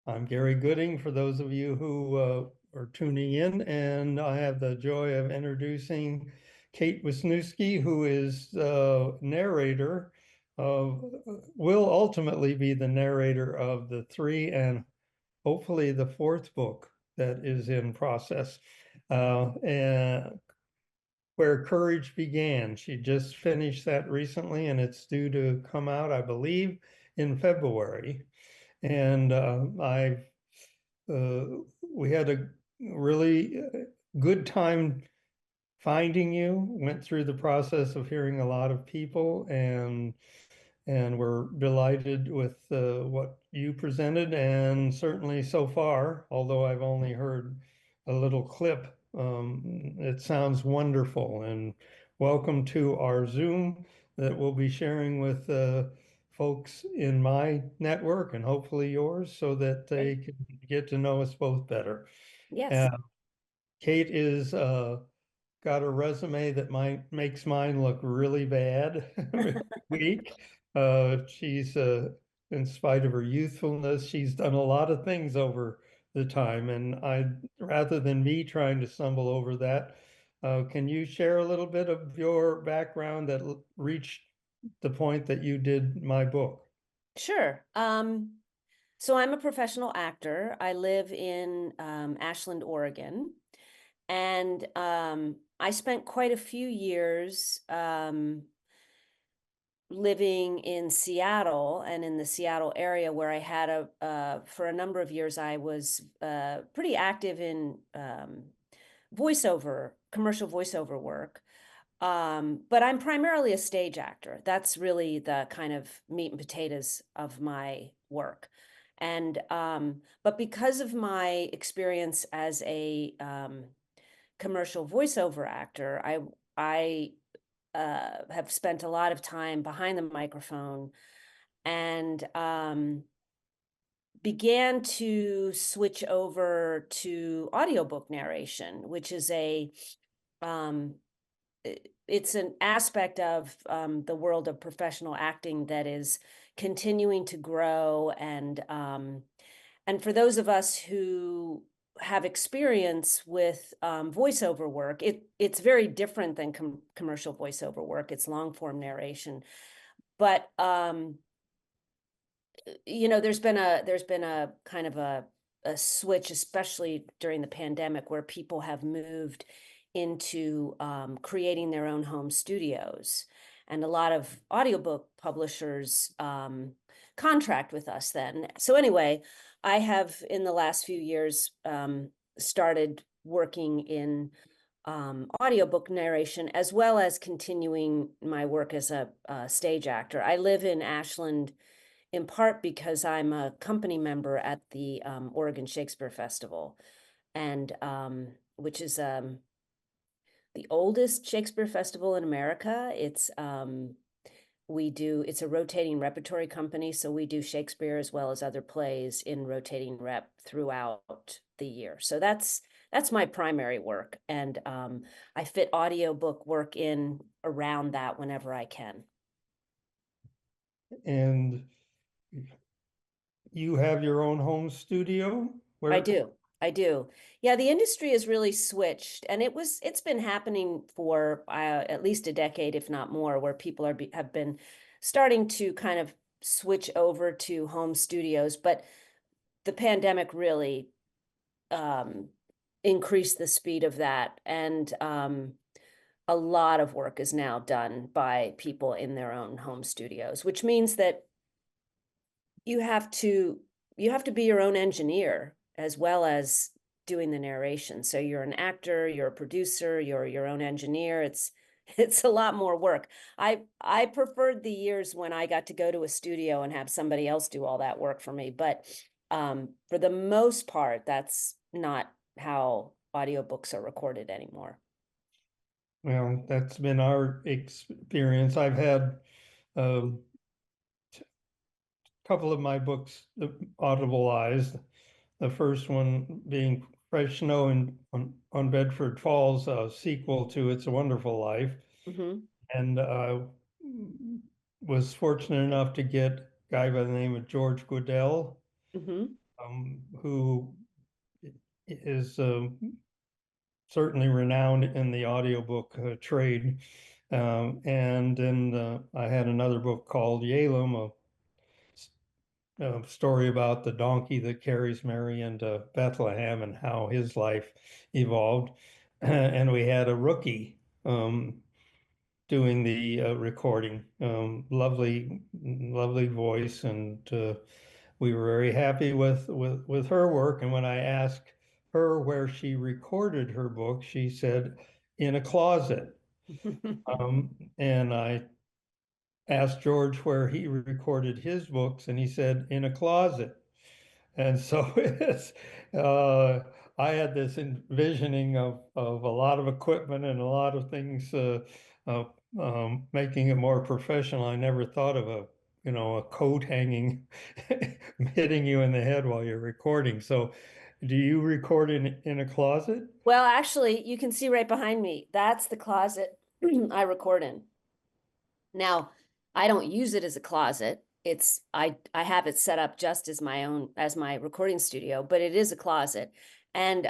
I'm Gary Gooding, for those of you who are tuning in, and I have the joy of introducing Kate Wisniewski, who is narrator of, will ultimately be the narrator of the three and hopefully the fourth book that is in process. And Where Courage Began. She just finished that recently, and it's due to come out, I believe, in February. And uh, we had a really good time finding you. Went through the process of hearing a lot of people, and we're delighted with what you presented. And certainly so far, although I've only heard a little clip, it sounds wonderful. And welcome to our Zoom that we'll be sharing with folks in my network and hopefully yours, so that they can get to know us both better. Yes. Uh, Kate is got a resume that makes mine look really bad, weak. She's in spite of her youthfulness, she's done a lot of things over the time, and rather than me trying to stumble over that, can you share a little bit of your background that reached the point that you did my book? Sure. So I'm a professional actor. I live in Ashland, Oregon, and I spent quite a few years living in Seattle and in the Seattle area, where I had for a number of years, I was pretty active in commercial voiceover work. But I'm primarily a stage actor. That's really the kind of meat and potatoes of my work. And but because of my experience as a commercial voiceover actor, I have spent a lot of time behind the microphone, and began to switch over to audiobook narration, which is um, it's an aspect of the world of professional acting that is continuing to grow. And for those of us who have experience with voiceover work, it's very different than commercial voiceover work. It's long form narration, but there's been a kind of a switch, especially during the pandemic, where people have moved into creating their own home studios. And a lot of audiobook publishers contract with us then. So anyway, I have in the last few years started working in audiobook narration, as well as continuing my work as a stage actor. I live in Ashland in part because I'm a company member at the Oregon Shakespeare Festival, and which is the oldest Shakespeare festival in America. It's a rotating repertory company, so we do Shakespeare as well as other plays in rotating rep throughout the year. So that's my primary work, and I fit audiobook work in around that whenever I can. And you have your own home studio? I Where? do. I do. Yeah, the industry has really switched, and it's been happening for at least a decade, if not more, where people have been starting to kind of switch over to home studios. But the pandemic really increased the speed of that, and a lot of work is now done by people in their own home studios, which means that you have to be your own engineer as well as doing the narration. So you're an actor, you're a producer, you're your own engineer. It's a lot more work. I preferred the years when I got to go to a studio and have somebody else do all that work for me. But for the most part, that's not how audiobooks are recorded anymore. Well, that's been our experience. I've had a couple of my books audibleized. The first one being Fresh Snow on Bedford Falls, a sequel to It's a Wonderful Life. Mm-hmm. And was fortunate enough to get a guy by the name of George Goodell Mm-hmm. who is certainly renowned in the audiobook trade. And then I had another book called Yalem, a story about the donkey that carries Mary into Bethlehem and how his life evolved. And we had a rookie doing the recording. Lovely, lovely voice, and we were very happy with her work. And when I asked her where she recorded her book, she said in a closet. And I asked George where he recorded his books, and he said in a closet. And so uh, I had this envisioning of a lot of equipment and a lot of things uh, making it more professional. I never thought of a coat hanging, hitting you in the head while you're recording. So do you record in a closet? Well, actually, you can see right behind me. That's the closet I record in. Now, I don't use it as a closet. I have it set up just as my recording studio, but it is a closet. And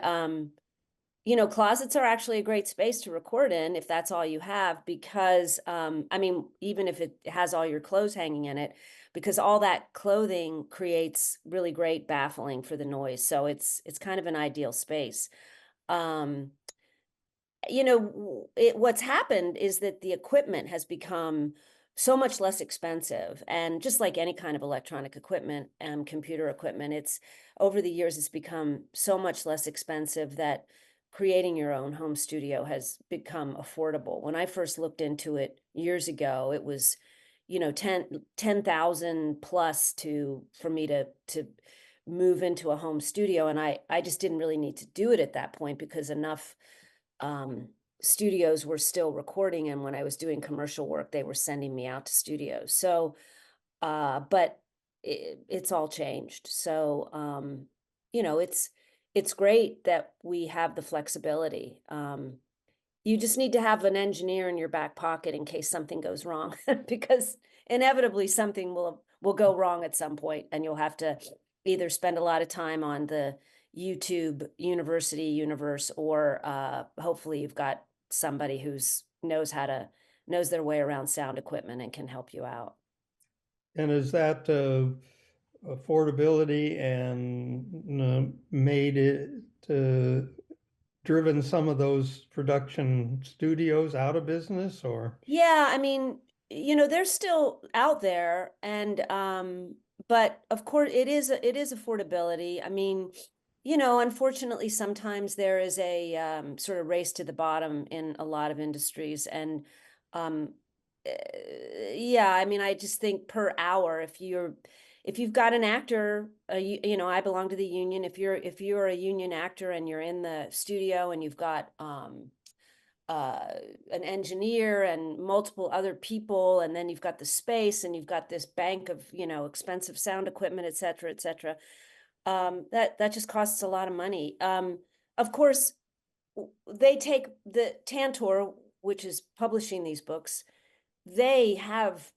closets are actually a great space to record in if that's all you have, because I mean, even if it has all your clothes hanging in it, because all that clothing creates really great baffling for the noise. So it's kind of an ideal space. Um, what's happened is that the equipment has become so much less expensive, and just like any kind of electronic equipment and computer equipment, it's over the years it's become so much less expensive that creating your own home studio has become affordable. When I first looked into it years ago, it was 10,000 plus to for me to move into a home studio, and I just didn't really need to do it at that point because enough um, studios were still recording, and when I was doing commercial work, they were sending me out to studios. So, but it's all changed. So, it's great that we have the flexibility. You just need to have an engineer in your back pocket in case something goes wrong, because inevitably something will go wrong at some point, and you'll have to either spend a lot of time on the YouTube University universe, or hopefully you've got somebody who's knows their way around sound equipment and can help you out. And is that affordability and made it driven some of those production studios out of business, or? Yeah, I mean, they're still out there, and but of course it is affordability. I mean, unfortunately sometimes there is a sort of race to the bottom in a lot of industries, and um yeah, I mean, I just think per hour, if you've got an actor, I belong to the union. If you're a union actor and you're in the studio and you've got uh, an engineer and multiple other people, and then you've got the space and you've got this bank of expensive sound equipment, et cetera, et cetera. That just costs a lot of money. Of course, they take the Tantor, which is publishing these books. They have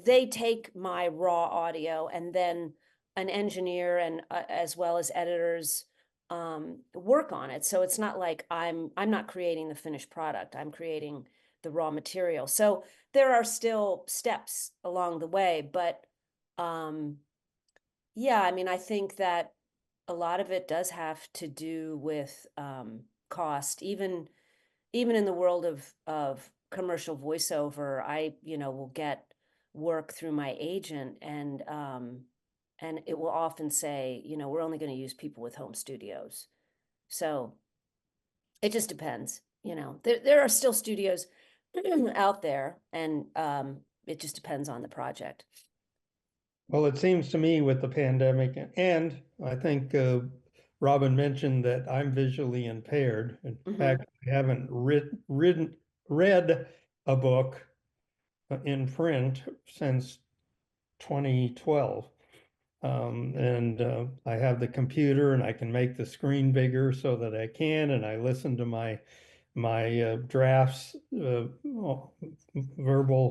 they take my raw audio, and then an engineer and as well as editors work on it. So it's not like I'm not creating the finished product. I'm creating the raw material. So there are still steps along the way, but um yeah, I mean, I think that a lot of it does have to do with cost. Even in the world of commercial voiceover, I will get work through my agent, and it will often say, we're only going to use people with home studios. So it just depends. There are still studios out there, and it just depends on the project. Well, it seems to me with the pandemic, and I think Robin mentioned that I'm visually impaired. In Hmm. fact, I haven't read a book in print since 2012. And I have the computer, and I can make the screen bigger so that I can, and I listen to my drafts verbal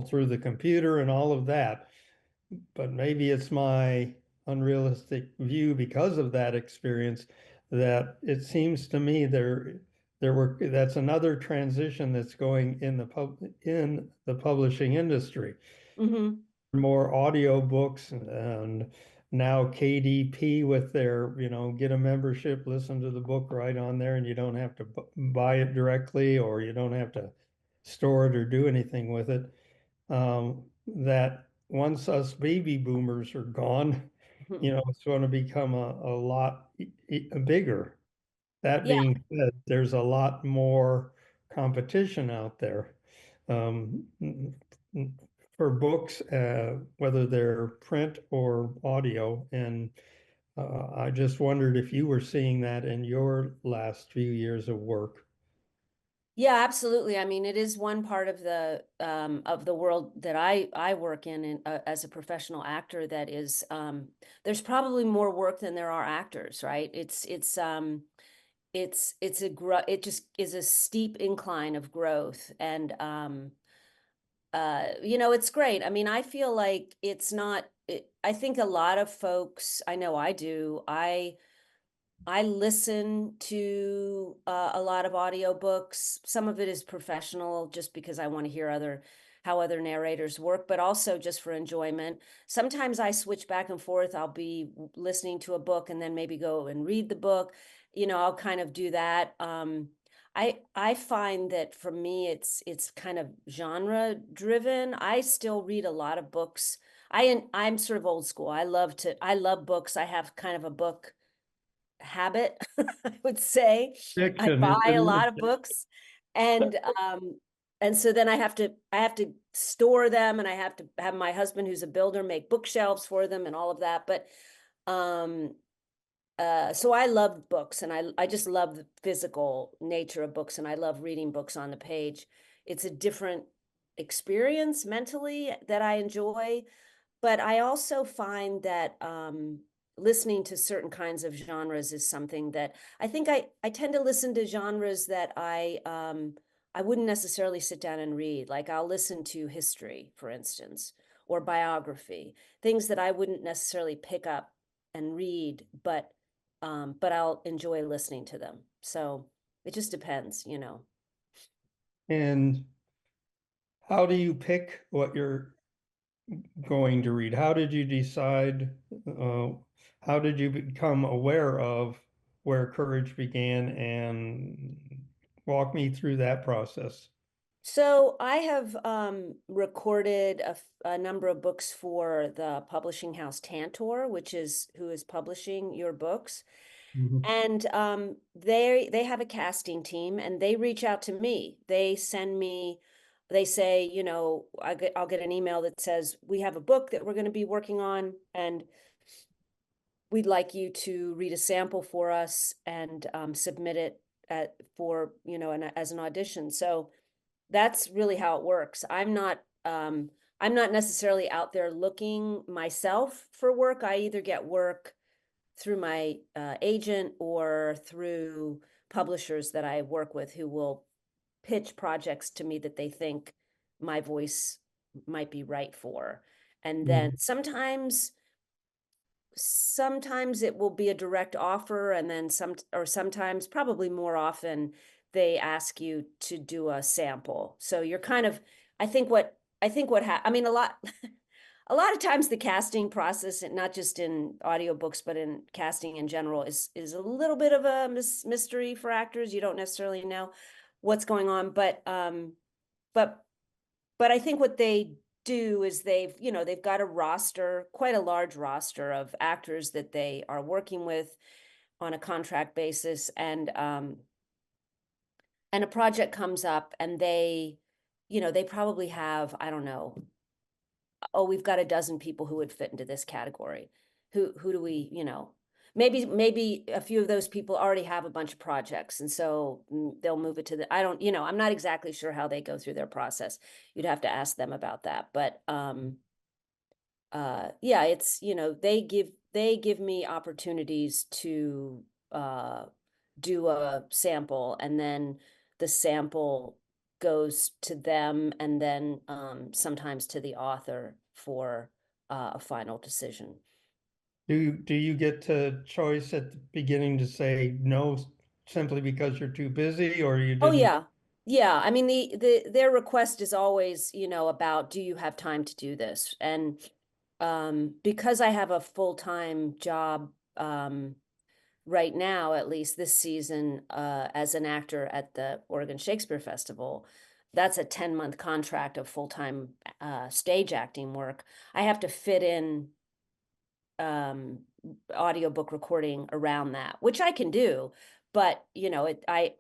through the computer and all of that. But maybe it's my unrealistic view because of that experience, that it seems to me that's another transition that's going in the publishing industry. Mm-hmm. More audio books, and now KDP with their, get a membership, listen to the book right on there, and you don't have to buy it directly, or you don't have to store it or do anything with it. That once us baby boomers are gone, it's going to become a lot bigger. That Yeah. being said, there's a lot more competition out there, um, for books, whether they're print or audio. And I just wondered if you were seeing that in your last few years of work. Yeah, absolutely. I mean, it is one part of the world that I work in as a professional actor that is there's probably more work than there are actors, right? It just is a steep incline of growth, and it's great. I mean, I feel like it's not I think a lot of folks, I know I do, I listen to a lot of audiobooks. Some of it is professional just because I want to hear how other narrators work, but also just for enjoyment. Sometimes I switch back and forth. I'll be listening to a book and then maybe go and read the book. I'll kind of do that. I find that for me it's kind of genre driven. I still read a lot of books. I'm sort of old school. I love books. I have kind of a book habit, I would say. I Fiction, buy a isn't lot of books, and so then I have to store them, and I have to have my husband, who's a builder, make bookshelves for them and all of that. But um so I love books, and I just love the physical nature of books, and I love reading books on the page. It's a different experience mentally that I enjoy, but I also find that listening to certain kinds of genres is something that I think I tend to listen to genres that I wouldn't necessarily sit down and read. Like I'll listen to history, for instance, or biography, things that I wouldn't necessarily pick up and read, but I'll enjoy listening to them. So it just depends. And how do you pick what you're going to read? How did you decide? How did you become aware of where courage began, and walk me through that process? So I have recorded a number of books for the publishing house Tantor, which is who is publishing your books. Mhm. And they have a casting team, and they reach out to me. They say, I'll get an email that says, we have a book that we're going to be working on, and we'd like you to read a sample for us and submit it as an audition. So that's really how it works. I'm not necessarily out there looking myself for work. I either get work through my agent or through publishers that I work with who will pitch projects to me that they think my voice might be right for. And then Mhm. sometimes it will be a direct offer, and then sometimes, probably more often, they ask you to do a sample. So you're kind of, I mean, a lot of times the casting process, and not just in audiobooks but in casting in general, is a little bit of a mystery for actors. You don't necessarily know what's going on, but I think what they do is they've got a roster, quite a large roster of actors that they are working with on a contract basis, and a project comes up, and they probably have, I don't know, oh, we've got a dozen people who would fit into this category. Who do we. Maybe a few of those people already have a bunch of projects, and so they'll move it to I don't, I'm not exactly sure how they go through their process. You'd have to ask them about that. But yeah, they give me opportunities to do a sample, and then the sample goes to them, and then sometimes to the author for a final decision. Do you get to choice at the beginning to say no simply because you're too busy, or you Oh didn't? yeah. Yeah, I mean their request is always, about do you have time to do this? And because I have a full-time job right now, at least this season, as an actor at the Oregon Shakespeare Festival, that's a 10-month contract of full-time stage acting work. I have to fit in um audiobook recording around that, which I can do, but I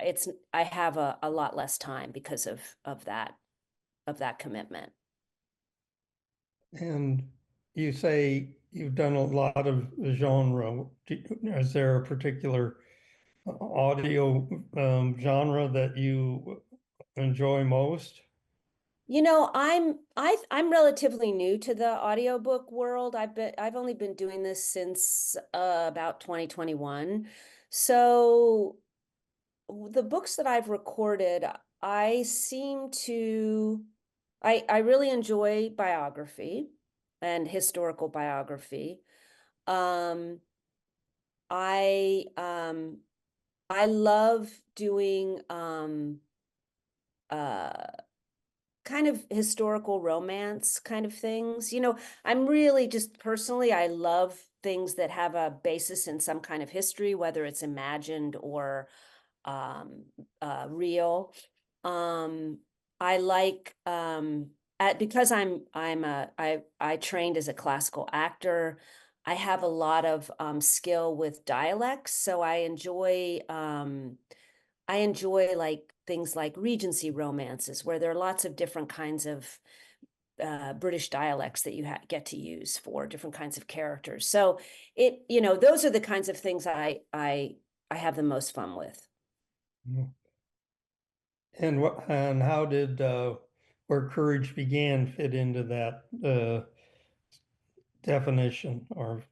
have a lot less time because of that commitment. And you say you've done a lot of genre. Is there a particular audio genre that you enjoy most? I'm relatively new to the audiobook world. I've only been doing this since about 2021. So the books that I've recorded, I seem to I really enjoy biography and historical biography. Um, I um, I love doing uh kind of historical romance kind of things. I'm really just personally, I love things that have a basis in some kind of history, whether it's imagined or um, real. Um, I like because I trained as a classical actor. I have a lot of skill with dialects, so I enjoy like things like Regency romances, where there are lots of different kinds of British dialects that you get to use for different kinds of characters. So those are the kinds of things I have the most fun with. And how did where courage began fit into that definition or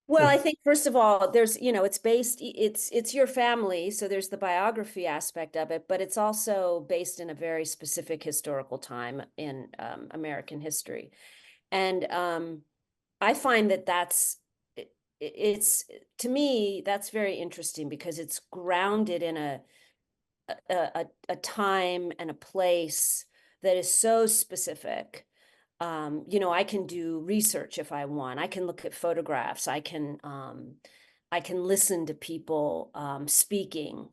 Well, I pers- think first of all, it's your family, so there's the biography aspect of it, but it's also based in a very specific historical time in American history. And I find it's to me, that's very interesting because it's grounded in a time and a place that is so specific. I can do research if I want. I can look at photographs. I can listen to people speaking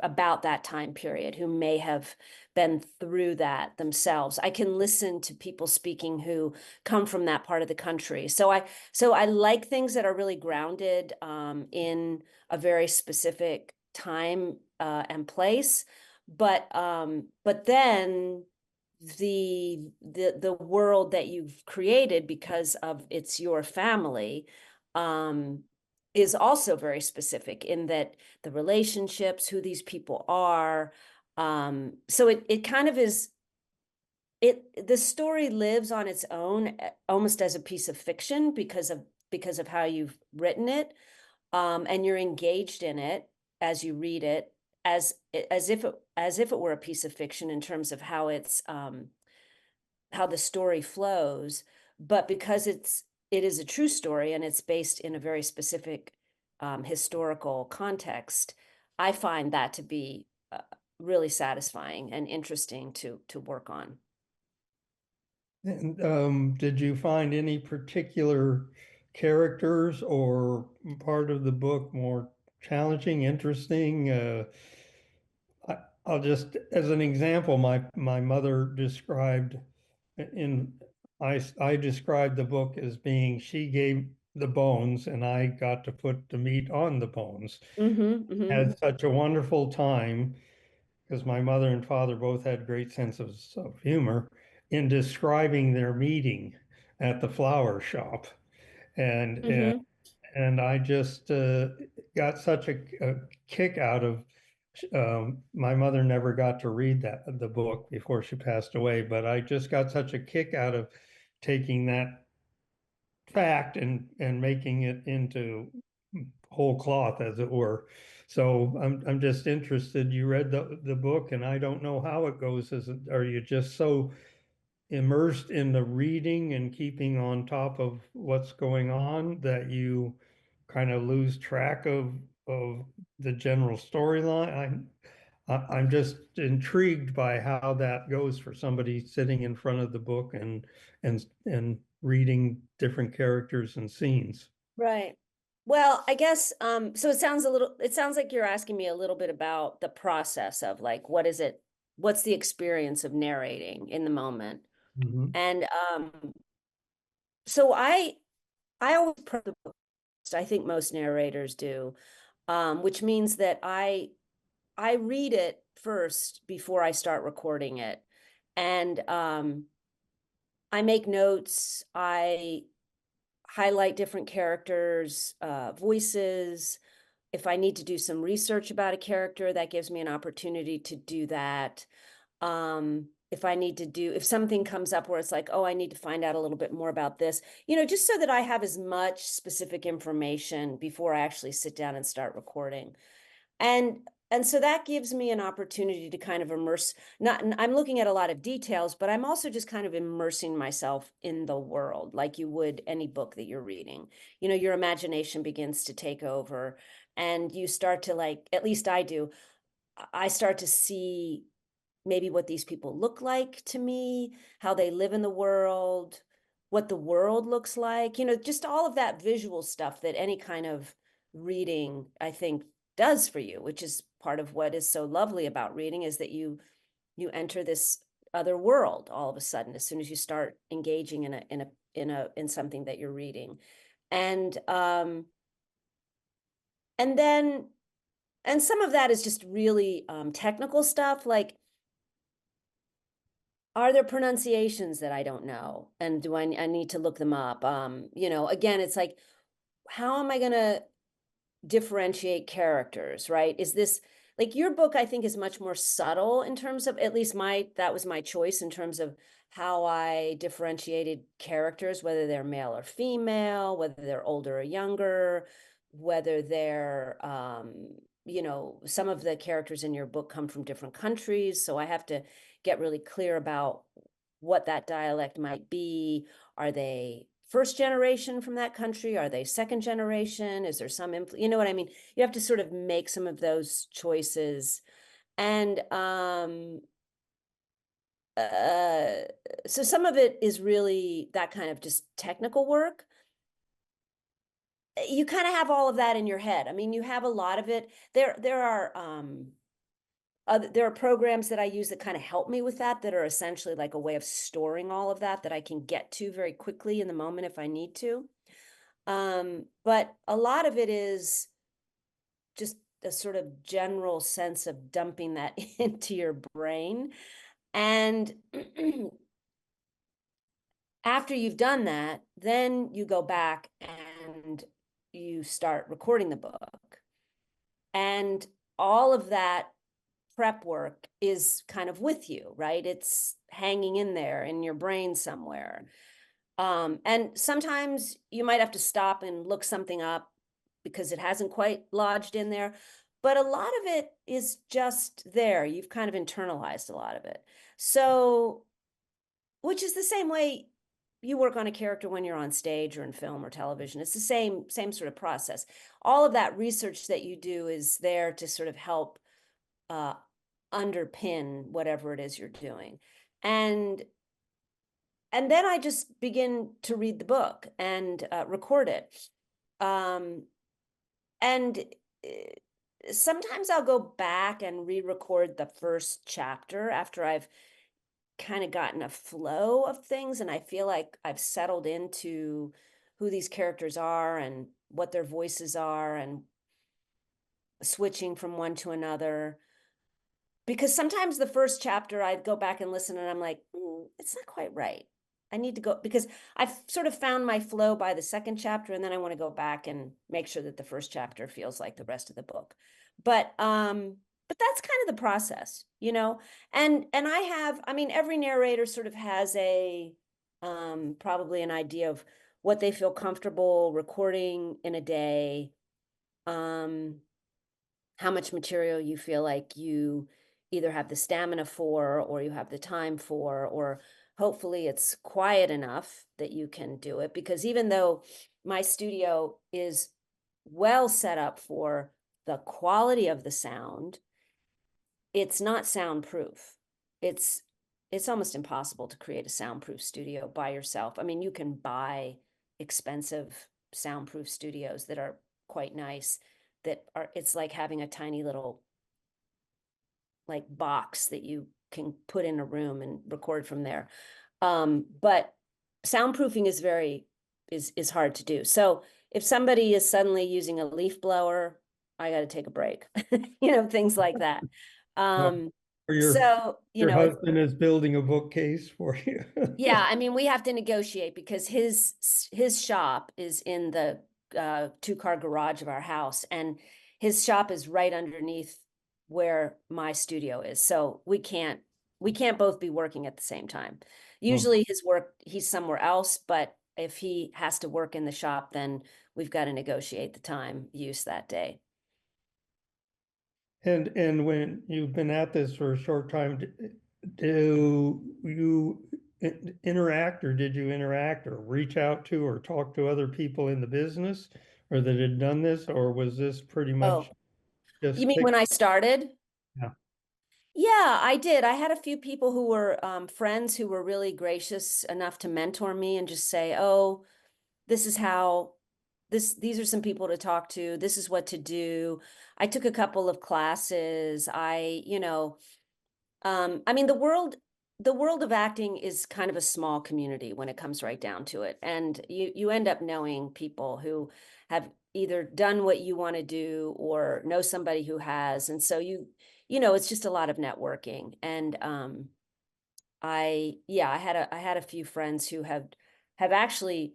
about that time period who may have been through that themselves. I can listen to people speaking who come from that part of the country. So I like things that are really grounded in a very specific time and place. But then the world that you've created because of it's your family um is also very specific in that the relationships, who these people are. So it kind of is the story lives on its own, almost as a piece of fiction because of how you've written it, and you're engaged in it as you read it, as if it were a piece of fiction in terms of how the story flows. But because it is a true story and it's based in a very specific historical context, I find that to be really satisfying and interesting to work on. and did you find any particular characters or part of the book more challenging, interesting? I, I'll just, as an example, my mother described in I described the book as being she gave the bones and I got to put the meat on the bones. Mm-hmm. Had such a wonderful time because my mother and father both had great senses of humor in describing their meeting at the flower shop. And Mm-hmm. and I just got such a kick out of my mother never got to read the book before she passed away, but I just got such a kick out of taking that fact and making it into whole cloth, as it were. So I'm just interested. You read the book, and I don't know how it goes. Are you just so immersed in the reading and keeping on top of what's going on that you kind of lose track of the general storyline? I'm just intrigued by how that goes for somebody sitting in front of the book and reading different characters and scenes. Right. Well, I guess so it sounds like you're asking me a little bit about the process of like what's the experience of narrating in the moment. Mhm. And so I always prep the book. I think most narrators do. Which means that I read it first before I start recording it. And I make notes, I highlight different characters, voices. If I need to do some research about a character, that gives me an opportunity to do that. If something comes up where it's like, oh, I need to find out a little bit more about this, just so that I have as much specific information before I actually sit down and start recording. And so that gives me an opportunity to kind of immerse, not, I'm looking at a lot of details, but I'm also just kind of immersing myself in the world like you would any book that you're reading. Your imagination begins to take over and you start to like, at least I do, I start to see maybe what these people look like to me, how they live in the world, what the world looks like, just all of that visual stuff that any kind of reading, I think, does for you, which is part of what is so lovely about reading is that you enter this other world all of a sudden as soon as you start engaging in something that you're reading. And and then and some of that is just really technical stuff like are there pronunciations that I don't know? And do I need to look them up? Again, it's like, how am I going to differentiate characters, right? Is this like your book, I think, is much more subtle in terms of at least that was my choice in terms of how I differentiated characters, whether they're male or female, whether they're older or younger, whether they're, some of the characters in your book come from different countries. So I have to get really clear about what that dialect might be. Are they first generation from that country? Are they second generation? Is there some, you know what I mean? You have to sort of make some of those choices. And uh, so some of it is really that kind of just technical work. You kind of have all of that in your head. I mean, you have a lot of it. There are programs that I use that kind of help me with that are essentially like a way of storing all of that I can get to very quickly in the moment if I need to. But a lot of it is just a sort of general sense of dumping that into your brain. And after you've done that, then you go back and you start recording the book. And all of that prep work is kind of with you, right? It's hanging in there in your brain somewhere. And sometimes you might have to stop and look something up because it hasn't quite lodged in there. But a lot of it is just there. You've kind of internalized a lot of it. So, which is the same way you work on a character when you're on stage or in film or television. It's the same sort of process. All of that research that you do is there to sort of help uh, underpin whatever it is you're doing. And and then I just begin to read the book and record it. Um, and sometimes I'll go back and re-record the first chapter after I've kind of gotten a flow of things and I feel like I've settled into who these characters are and what their voices are and switching from one to another. Because sometimes the first chapter I go back and listen and I'm like, it's not quite right. I need to go because I've sort of found my flow by the second chapter and then I want to go back and make sure that the first chapter feels like the rest of the book. But that's kind of the process, you know. And I mean every narrator sort of has a probably an idea of what they feel comfortable recording in a day. Um how much material you feel like you either have the stamina for or you have the time for, or hopefully it's quiet enough that you can do it, because even though my studio is well set up for the quality of the sound, it's not soundproof. It's it's almost impossible to create a soundproof studio by yourself. I mean, you can buy expensive soundproof studios that are quite nice, that are, it's like having a tiny little like box that you can put in a room and record from there. But soundproofing is very is hard to do. So if somebody is suddenly using a leaf blower, I got to take a break. Things like that. Or Um, your so, your it's, husband is building a bookcase for you. yeah, I mean, we have to negotiate because his shop is in the two-car garage of our house, and his shop is right underneath where my studio is. So we can't both be working at the same time. Hmm. Usually his work, he's somewhere else, but if he has to work in the shop, then we've got to negotiate the time use that day. And when you've been at this for a short time, do you interact, or did you interact or reach out to or talk to other people in the business or that had done this, or was this pretty much Oh, you just mean when pick? I started? Yeah. Yeah, I did. I had a few people who were friends who were really gracious enough to mentor me and just say, "Oh, this is how these are some people to talk to. This is what to do." I took a couple of classes. I mean, the world of acting is kind of a small community when it comes right down to it. And you end up knowing people who have either done what you want to do or know somebody who has. And so it's just a lot of networking. And I had a few friends who have actually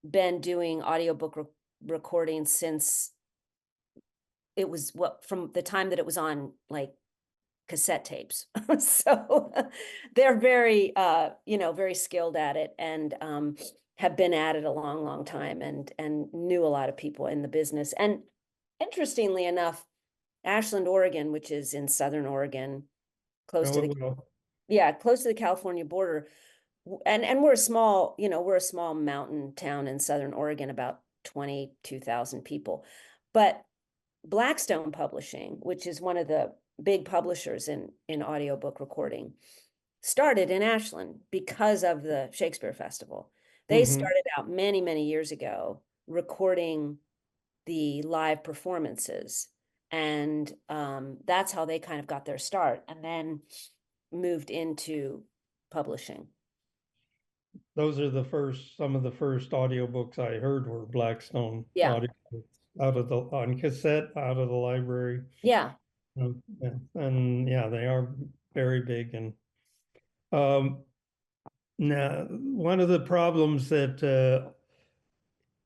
been doing audiobook recordings since it was from the time that it was on like cassette tapes. So they're very very skilled at it, and have been at it a long, long time, and knew a lot of people in the business. And interestingly enough, Ashland, Oregon, which is in southern Oregon, close No, to it the will. yeah, close to the California border. And we're a small mountain town in southern Oregon, about 22,000 people. But Blackstone Publishing, which is one of the big publishers in audiobook recording, started in Ashland because of the Shakespeare Festival. They Hmm. started out many, many years ago recording the live performances. And that's how they kind of got their start, and then moved into publishing. Those are some of the first audiobooks I heard were Blackstone Yeah. audiobooks on cassette out of the library. Yeah. Yeah. And yeah, they are very big. And um, now one of the problems that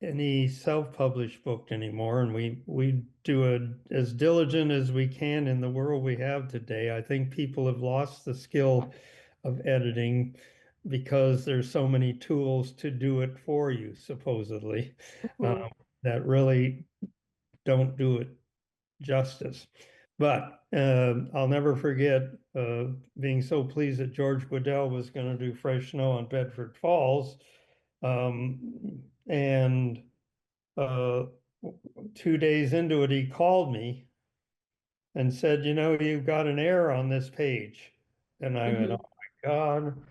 any self-published book anymore, and we do it as diligent as we can in the world we have today. I think people have lost the skill of editing because there's so many tools to do it for you, supposedly, Mhm. that really don't do it justice. But I'll never forget being so pleased that George Waddell was going to do Fresh Snow on Bedford Falls. And uh, 2 days into it, he called me and said, you've got an error on this page. And I went, oh Mhm. my God,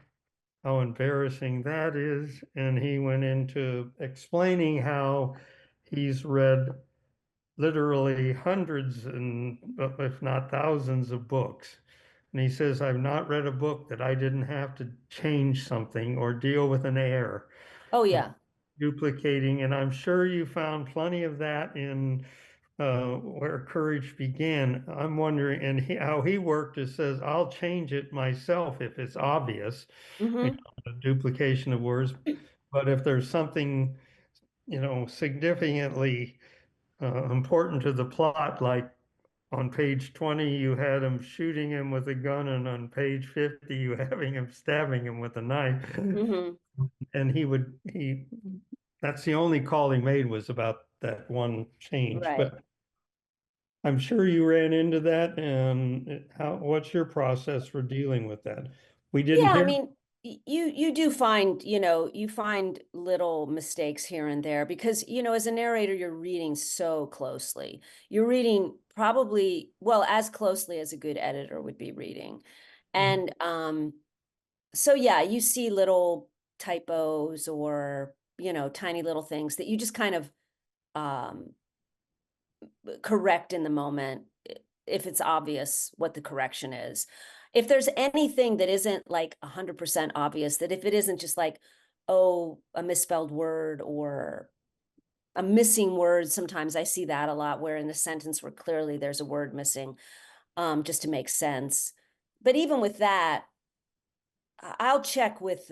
how embarrassing that is. And he went into explaining how he's read literally hundreds and if not thousands of books. And he says, I've not read a book that I didn't have to change something or deal with an error Oh or yeah. duplicating. And I'm sure you found plenty of that in where courage began. I'm wondering, and how he worked is says, I'll change it myself if it's obvious, Hmm. a duplication of words. But if there's something, significantly important to the plot, like on page 20, you had him shooting him with a gun, and on page 50, you having him stabbing him with a knife. Hmm. And that's the only call he made was about that one change. Right. But I'm sure you ran into that, and what's your process for dealing with that? We didn't Yeah, I hear mean, You do find, you find little mistakes here and there because, as a narrator, you're reading so closely. You're reading probably, well, as closely as a good editor would be reading. Mhm. And so yeah, you see little typos or, tiny little things that you just kind of um correct in the moment if it's obvious what the correction is. If there's anything that isn't like 100% obvious, that if it isn't just like, oh, a misspelled word or a missing word, sometimes I see that a lot where in the sentence where clearly there's a word missing, just to make sense. But even with that, I'll check with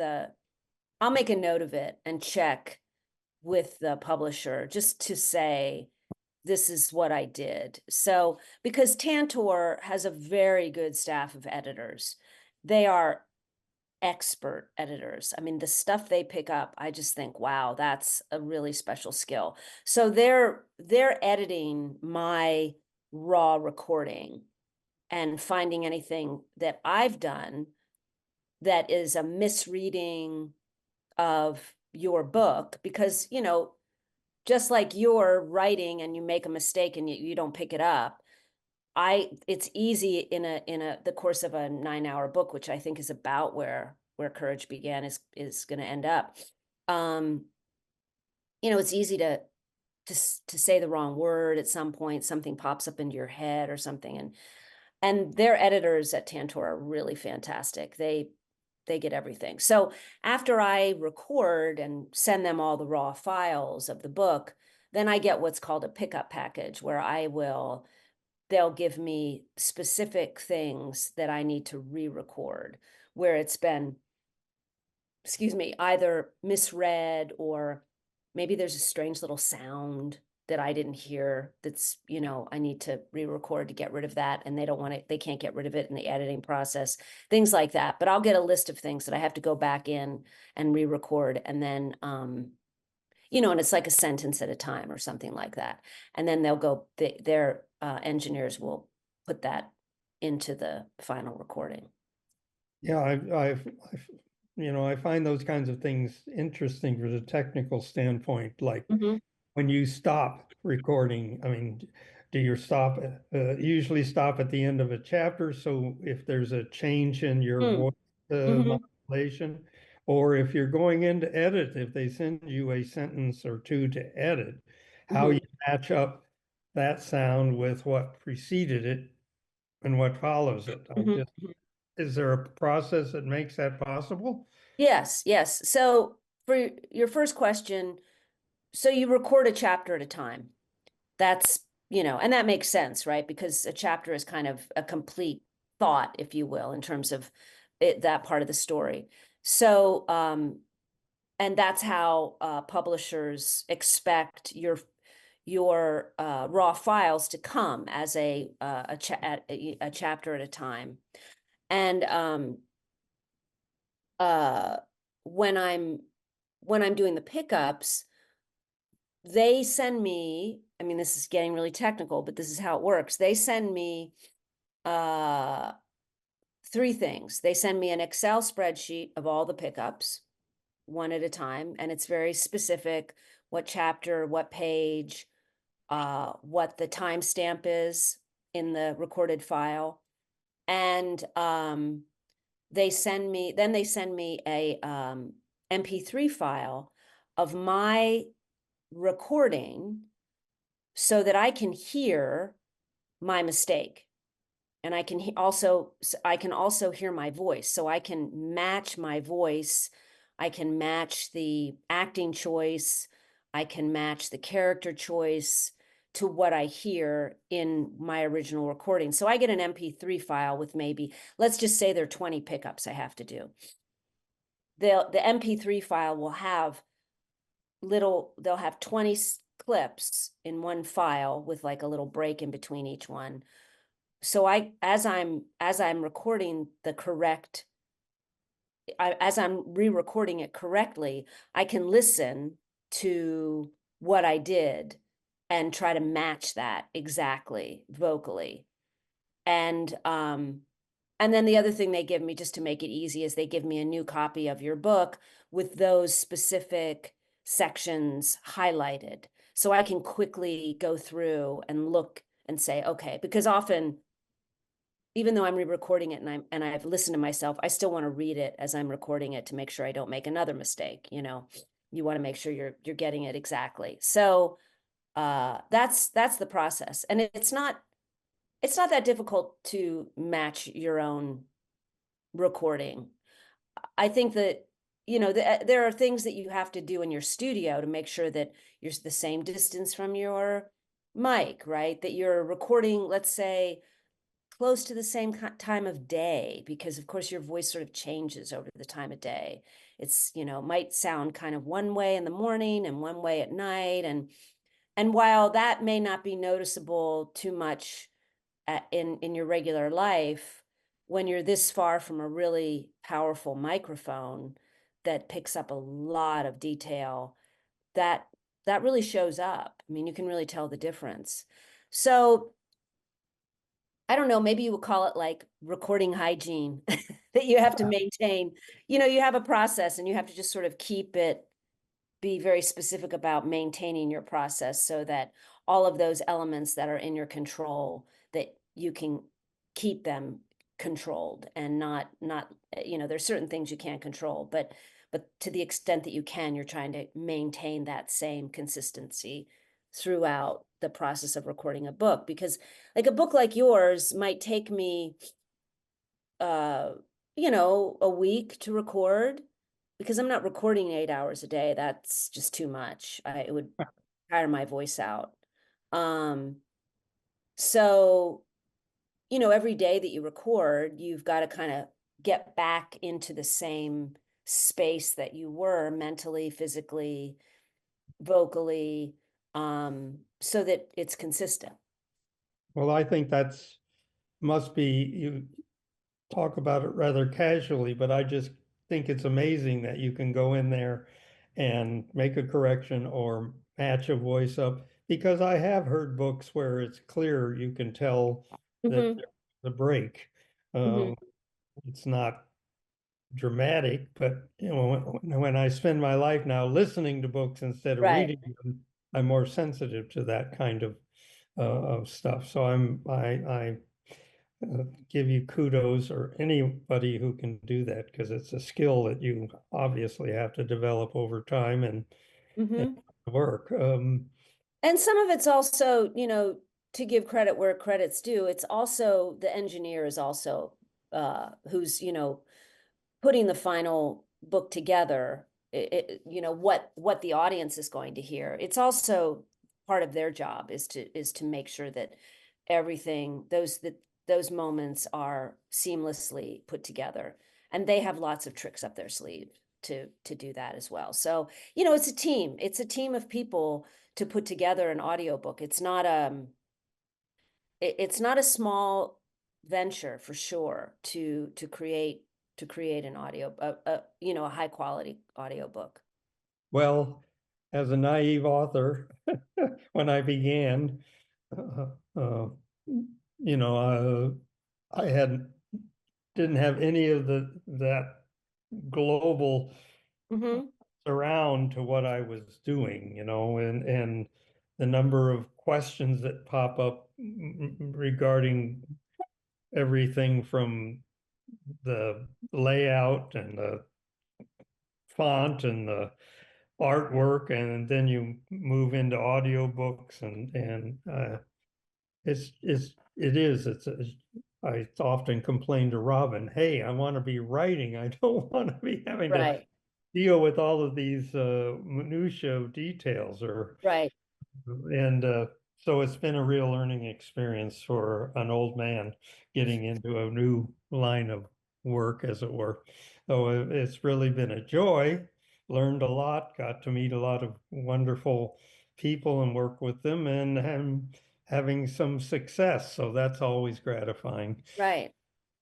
I'll make a note of it and check with the publisher just to say, this is what I did. So, because Tantor has a very good staff of editors, they are expert editors. I mean, the stuff they pick up, I just think, wow, that's a really special skill. So they're editing my raw recording and finding anything that I've done that is a misreading of your book because, just like you're writing and you make a mistake and you don't pick it up, it's easy in the course of a 9-hour book, which I think is about where Courage Began is going to end up. Um, it's easy to say the wrong word at some point, something pops up into your head or something, and their editors at Tantor are really fantastic. They get everything. So after I record and send them all the raw files of the book, then I get what's called a pickup package where they'll give me specific things that I need to re-record where it's been, excuse me, either misread or maybe there's a strange little sound that I didn't hear that's, I need to re-record to get rid of that. And they can't get rid of it in the editing process, things like that. But I'll get a list of things that I have to go back in and re-record. And then, and it's like a sentence at a time or something like that. And then their engineers will put that into the final recording. Yeah, I find those kinds of things interesting from a technical standpoint, like Mhm. when you stop recording, I mean, do you stop, usually stop at the end of a chapter? So if there's a change in your Mm. voice Mhm. modulation, or if you're going in to edit, if they send you a sentence or two to edit, how you Mhm. match up that sound with what preceded it and what follows it. Mhm. Mhm. Is there a process that makes that possible? Yes, yes. So for your first question, so you record a chapter at a time. That's, and that makes sense, right? Because a chapter is kind of a complete thought, if you will, in terms of that part of the story. So, and that's how publishers expect your raw files to come as a chapter at a time. And uh, when I'm when I'm doing the pickups, they send me, I mean, this is getting really technical, but this is how it works. They send me uh, three things. They send me an Excel spreadsheet of all the pickups, one at a time, and it's very specific, what chapter, what page, what the timestamp is in the recorded file. And they send me a MP3 file of my recording so that I can hear my mistake. And I can also hear my voice. So I can match my voice. I can match the acting choice. I can match the character choice to what I hear in my original recording. So I get an MP3 file with maybe, let's just say there are 20 pickups I have to do. The MP3 file will have they'll have 20 clips in one file with like a little break in between each one. So as I'm recording as I'm re-recording it correctly, I can listen to what I did and try to match that exactly vocally. And And then the other thing they give me, just to make it easy, is they give me a new copy of your book with those specific sections highlighted. So I can quickly go through and look and say, okay, because often, even though I'm re-recording it and I've listened to myself, I still want to read it as I'm recording it to make sure I don't make another mistake. You want to make sure you're getting it exactly. So that's the process. And it's not that difficult to match your own recording. I think that, there are things that you have to do in your studio to make sure that you're the same distance from your mic, right? That you're recording, let's say, close to the same time of day, because of course your voice sort of changes over the time of day. It's, might sound kind of one way in the morning and one way at night. And while that may not be noticeable too much in your regular life, when you're this far from a really powerful microphone that picks up a lot of detail, that that really shows up. I mean, you can really tell the difference. So I don't know, maybe you would call it like recording hygiene that you have to maintain. You have a process and you have to just sort of be very specific about maintaining your process so that all of those elements that are in your control, that you can keep them controlled and not there's certain things you can't control, but to the extent that you can, you're trying to maintain that same consistency throughout the process of recording a book, because like a book like yours might take me uh a week to record, because I'm not recording 8 hours a day. That's just too much. It would tire my voice out. Um, so, every day that you record, you've got to kind of get back into the same space that you were mentally, physically, vocally, so that it's consistent. Well, I think that's must be, you talk about it rather casually, but I just think it's amazing that you can go in there and make a correction or match a voice up, because I have heard books where it's clear you can tell that Hmm. there's a break. Hmm. Um, it's not dramatic, but when I spend my life now listening to books instead of Right. reading them, I'm more sensitive to that kind of stuff. So I give you kudos, or anybody who can do that, because it's a skill that you obviously have to develop over time and Hmm. work. And some of it's also, to give credit where credit's due, it's also the engineer is also who's, putting the final book together, what the audience is going to hear. It's also part of their job is to make sure that everything, those moments are seamlessly put together. And they have lots of tricks up their sleeve to do that as well. So, it's a team. It's a team of people to put together an audiobook. It's not a small venture for sure to create an audio a high quality audiobook. Well, as a naive author, when I began, uh, uh, I had didn't have any of that global Hmm. surround to what I was doing, and the number of questions that pop up regarding everything from the layout and the font and the artwork, and then you move into audiobooks and I often complain to Robin, hey, I want to be writing. I don't want to be having to Right, deal with all of these minutia details, right, and so it's been a real learning experience for an old man getting into a new line of work, as it were. So it's really been a joy. Learned a lot, got to meet a lot of wonderful people and work with them, and having some success. So that's always gratifying. right.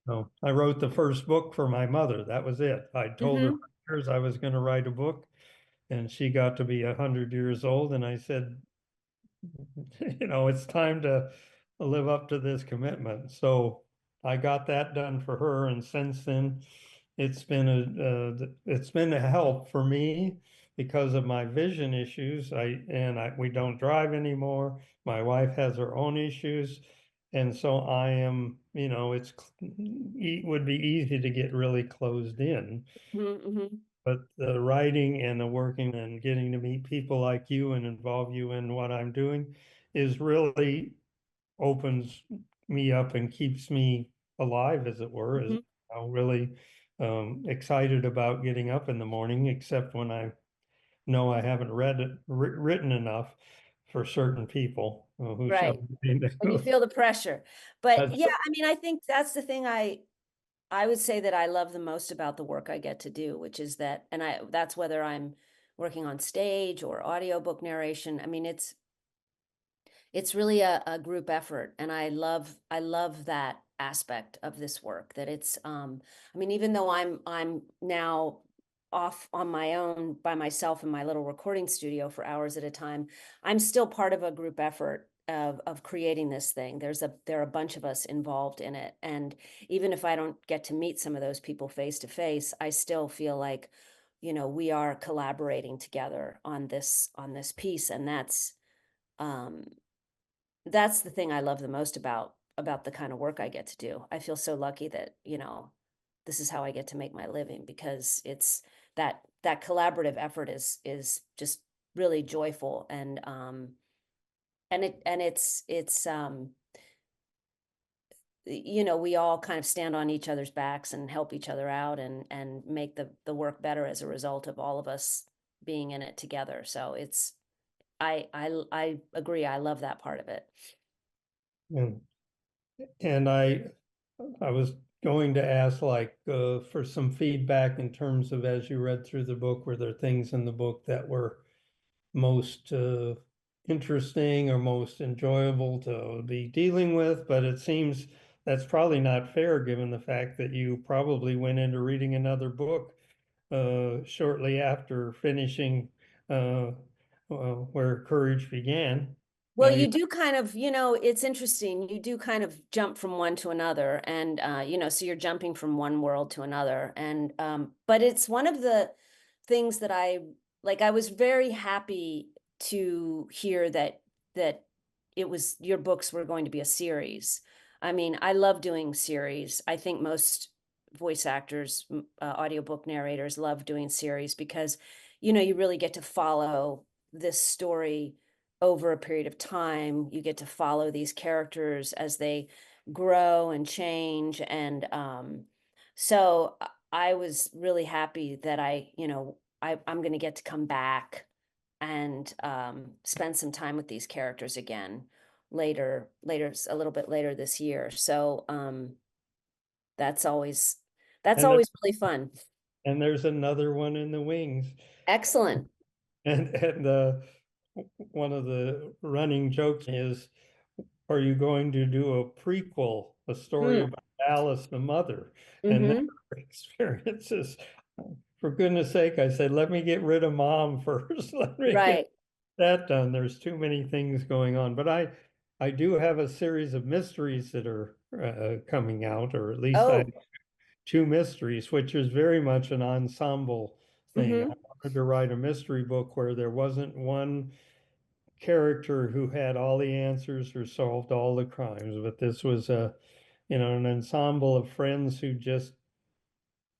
So I wrote the first book for my mother. That was it. I told her Hmm. for years I was going to write a book, and she got to be 100 years old, and I said, it's time to live up to this commitment. So I got that done for her, and since then, it's been a help for me because of my vision issues. We don't drive anymore. My wife has her own issues, and so I am, it would be easy to get really closed in. Mm-hmm. But the writing and the working and getting to meet people like you and involve you in what I'm doing is really opens me up and keeps me alive, as it were, is Mm-hmm. really excited about getting up in the morning, except when I know I haven't written enough for certain people who shall Right. be When you named. feel the pressure. But That's yeah, I mean, I think that's the thing I would say that I love the most about the work I get to do, which is that, and that's whether I'm working on stage or audiobook narration. I mean, it's really a group effort, and I love that aspect of this work, that it's I mean, even though I'm now off on my own by myself in my little recording studio for hours at a time, I'm still part of a group effort of creating this thing. There are a bunch of us involved in it, and even if I don't get to meet some of those people face to face, I still feel like, we are collaborating together on this piece, and um that's the thing I love the most about the kind of work I get to do. I feel so lucky that, this is how I get to make my living, because it's that collaborative effort is just really joyful, and it's we all kind of stand on each other's backs and help each other out, and make the work better as a result of all of us being in it together. So I agree. I love that part of it. and and I was going to ask, like, for some feedback in terms of, as you read through the book, were there things in the book that were most interesting or most enjoyable to be dealing with? But it seems that's probably not fair, given the fact that you probably went into reading another book shortly after finishing Where Courage Began. Well, you do kind of, it's interesting. You do kind of jump from one to another, and so you're jumping from one world to another. And but it's one of the things that I like. I was very happy to hear that your books were going to be a series. I mean, I love doing series. I think most voice actors, audiobook narrators love doing series, because you really get to follow this story over a period of time. You get to follow these characters as they grow and change. And so I was really happy that I'm going to get to come back and spend some time with these characters again later, a little bit later this year. So that's always that's and there, always really fun. and there's another one in the wings. Excellent. And one of the running jokes is, are you going to do a prequel, a story Mm, about Alice, the mother, and mm-hmm. their experiences? For goodness sake, I said, let me get rid of mom first. Let me get Right. that done. There's too many things going on. But I do have a series of mysteries that are coming out, or at least I Oh. two mysteries, which is very much an ensemble thing. I Mm-hmm. wanted to write a mystery book where there wasn't one character who had all the answers or solved all the crimes, but this was an ensemble of friends who just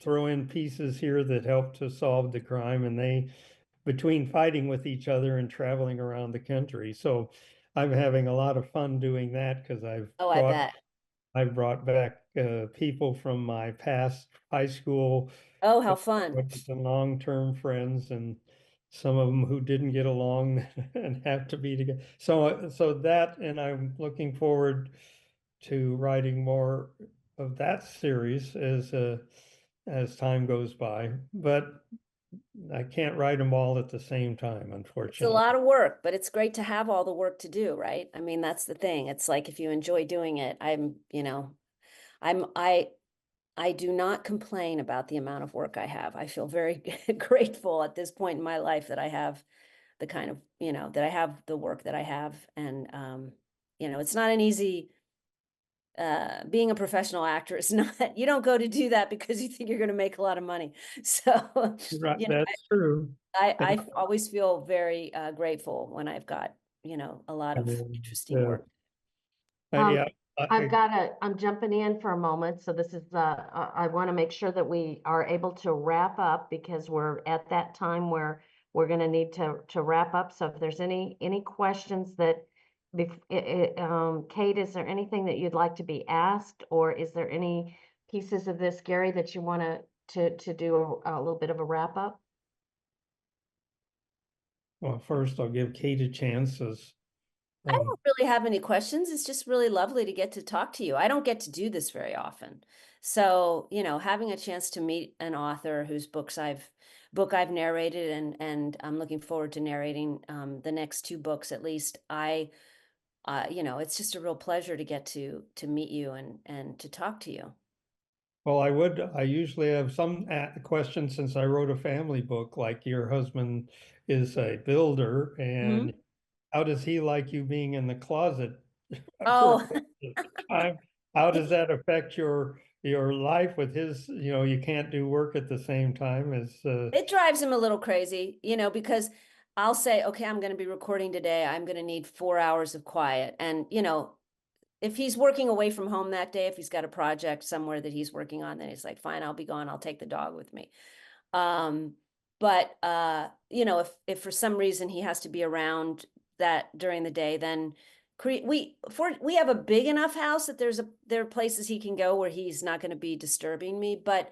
throw in pieces here that help to solve the crime, and they, between fighting with each other and traveling around the country. So I'm having a lot of fun doing that because Oh, I bet. I've brought back people from my past high school Oh, how fun. and long-term friends, and some of them who didn't get along and have to be together. So that, and I'm looking forward to writing more of that series as time goes by. But I can't write them all at the same time, It's a unfortunately. lot of work, but it's great to have all the work to do, right? I mean, that's the thing. It's like, if you enjoy doing it, I'm I do not complain about the amount of work I have. I feel very grateful at this point in my life that I have the kind of, that I have the work that I have. And it's not an easy being a professional actor is not, you don't go to do that because you think you're going to make a lot of money. So, Right, you know, that's true. And I always feel very grateful when I've got, a lot of interesting yeah, work. yeah, I'm jumping in for a moment. So this is, I want to make sure that we are able to wrap up because we're at that time where we're going to need to wrap up. So if there's any questions that, Kate, is there anything that you'd like to be asked, or is there any pieces of this, Garry, that you want to do a little bit of a wrap up? well, first I'll give Kate a chance as I don't really have any questions. It's just really lovely to get to talk to you. I don't get to do this very often. So, having a chance to meet an author whose book I've narrated, and I'm looking forward to narrating the next two books at least. It's just a real pleasure to get to meet you and to talk to you. well, I usually have some questions since I wrote a family book, like your husband is a builder, and Mhm. how does he like you being in the closet for a Oh, portion of the time? How does that affect your life with his, you can't do work at the same time as it drives him a little crazy, because I'll say, okay, I'm going to be recording today. I'm going to need 4 hours of quiet. And, if he's working away from home that day, if he's got a project somewhere that he's working on, then he's like, fine, I'll be gone. I'll take the dog with me. Um, but if for some reason he has to be around that during the day, then we have a big enough house that there are places he can go where he's not going to be disturbing me. But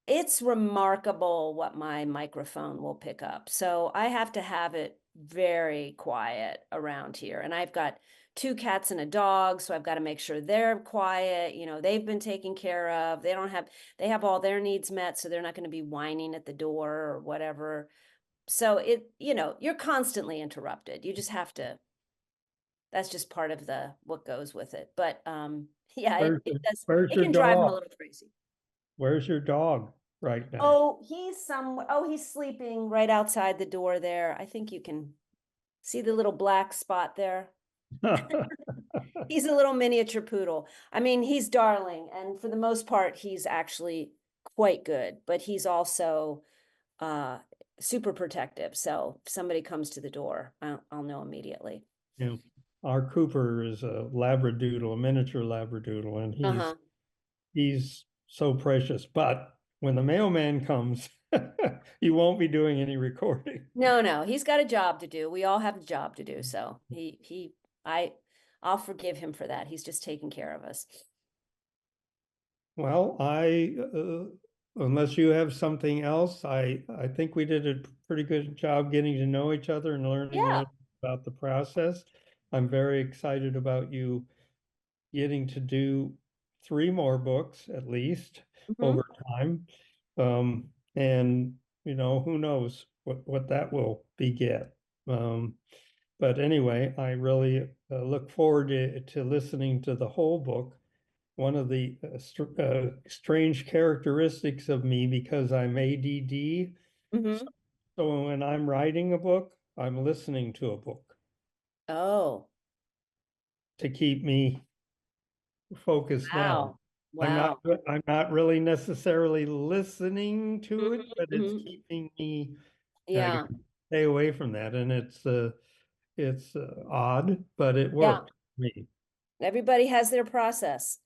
it's remarkable what my microphone will pick up. So I have to have it very quiet around here. And I've got two cats and a dog, so I've got to make sure they're quiet. They've been taken care of. They have all their needs met, so they're not going to be whining at the door or whatever. So you're constantly interrupted. You just have to, that's just part of what goes with it. But yeah, where's it your can drive him a dog? little crazy. Where's your dog right now? He's sleeping right outside the door there. I think you can see the little black spot there. He's a little miniature poodle. I mean, he's darling, and for the most part, he's actually quite good, but he's also uh super protective. So if somebody comes to the door, I'll know immediately. Yeah. Our Cooper is a Labradoodle, a miniature Labradoodle, and he's Uh-huh. he's so precious. But when the mailman comes, you won't be doing any recording. No, he's got a job to do. We all have a job to do. So I, I'll forgive him for that. He's just taking care of us. Well, unless you have something else, I think we did a pretty good job getting to know each other and learning a Yeah. little about the process. I'm very excited about you getting to do three more books at least Mhm. over time. And who knows what that will beget. But anyway, I really look forward to listening to the whole book. One of the strange characteristics of me, because I'm ADD, Mhm. so when I'm writing a book, I'm listening to a book Oh, to keep me focused down. wow. Wow. I'm not really necessarily listening to it, Mhm, but it's mhm. keeping me Yeah. stay away from that. And it's odd, but it Yeah. worked for me. Everybody has their process.